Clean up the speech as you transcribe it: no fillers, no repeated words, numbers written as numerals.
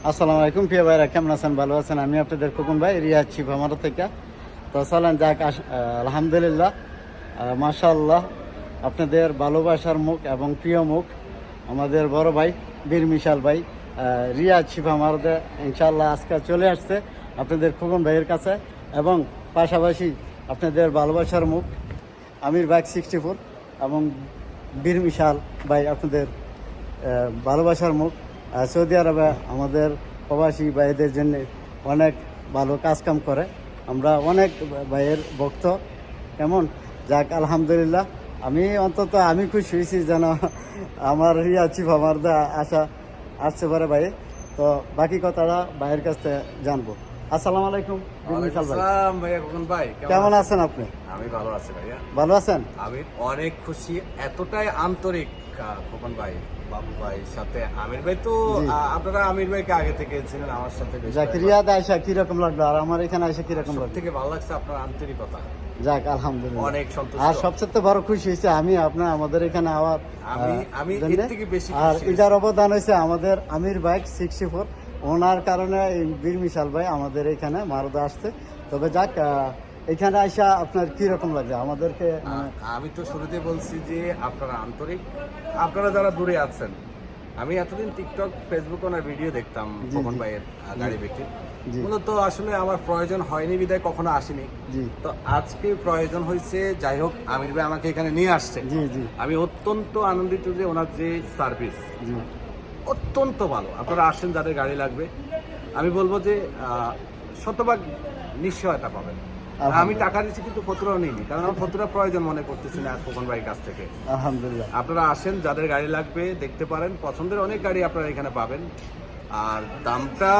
আসসালামু আলাইকুম প্রিয় ভাইরা, কেমন আছেন? ভালো আছেন? আমি আপনাদের খোকন ভাই, রিয়াদ ছিপ আমার থেকে। তো চলেন যাক, আলহামদুলিল্লাহ, মাশাআল্লাহ, আপনাদের ভালোবাসার মুখ এবং প্রিয় মুখ আমাদের বড় ভাই বীর মিশাল ভাই, রিয়াদ ছিপ আমার ইনশাআল্লাহ আজকে চলে আসছে আপনাদের খোকন ভাইয়ের কাছে। এবং পাশাপাশি আপনাদের ভালোবাসার মুখ আমির বাইক 64 এবং বীর মিশাল ভাই আপনাদের ভালোবাসার মুখ সৌদি আরবে আমাদের প্রবাসী ভাইদের জন্য অনেক ভালো কাজকাম করে। আমরা অনেক ভাইয়ের ভক্ত। কেমন যাক, আলহামদুলিল্লাহ, আমি খুশি হয়েছি যেন আমার আছি আমার আশা আসতে পারে ভাই। তো বাকি কথাটা ভাইয়ের কাছ থেকে জানবো। আসসালামু আলাইকুম বিশাল ভাই। ভাইয়া খোকন ভাই কেমন আছেন আপনি? আমি ভালো আছি ভাইয়া। ভালো আছেন? আমি অনেক খুশি, এতটাই আন্তরিক খোকন ভাই, বাবু ভাই সাথে আমির ভাই। তো আপনারা আমির ভাইকে আগে থেকে ছিলেন আমার সাথে। যাক, রিয়াদ আয়সা কিরকম লাগলো আর আমার এখানে আয়সা কিরকম লাগলো? থেকে ভালো লাগছে আপনার আন্তরিকতা। যাক, আলহামদুলিল্লাহ, অনেক সন্তুষ্ট। আর সবচেয়ে বড় খুশি হয়েছে আমি আপনার আমাদের এখানে আওয়ার আমি এর থেকে বেশি আর খুশি এটার অবদান হয়েছে আমাদের আমির বাইক 64 ওনার কারণে এই বীর মিশাল ভাই আমাদের এখানে মারদা আসছে। তবে যাক, এখানে আইসা আপনার কি রকম লাগে আমাদেরকে? আমি তো শুরুতে বলছি যে আপনারা আন্তরিক, আপনারা যারা দূরে আছেন। আমি এতদিন টিকটক, ফেসবুক ওনার ভিডিও দেখতাম খোকন ভাইয়ের গাড়ি বিক্রির। মূলত আসলে আমার প্রয়োজন হয়নি বিদায় কখনো আসিনি। তো আজকে প্রয়োজন হয়েছে, যাই হোক আমির ভাই আমাকে এখানে নিয়ে আসছে। আমি অত্যন্ত আনন্দিত যে ওনার যে সার্ভিস অত্যন্ত ভালো। আপনারা আসেন, যাদের গাড়ি লাগবে আমি বলবো যে শতভাগ নিশ্চয়তা পাবেন। আমি টাকা দিচ্ছি কিন্তু ফতুরাও নিইনি, কারণ আমার ফতুরা প্রয়োজন মনে করতেছি না খোকন ভাইয়ের কাছ থেকে। আলহামদুলিল্লাহ, আপনারা আসেন, যাদের গাড়ি লাগবে দেখতে পারেন, পছন্দের অনেক গাড়ি আপনারা এখানে পাবেন। আর দামটা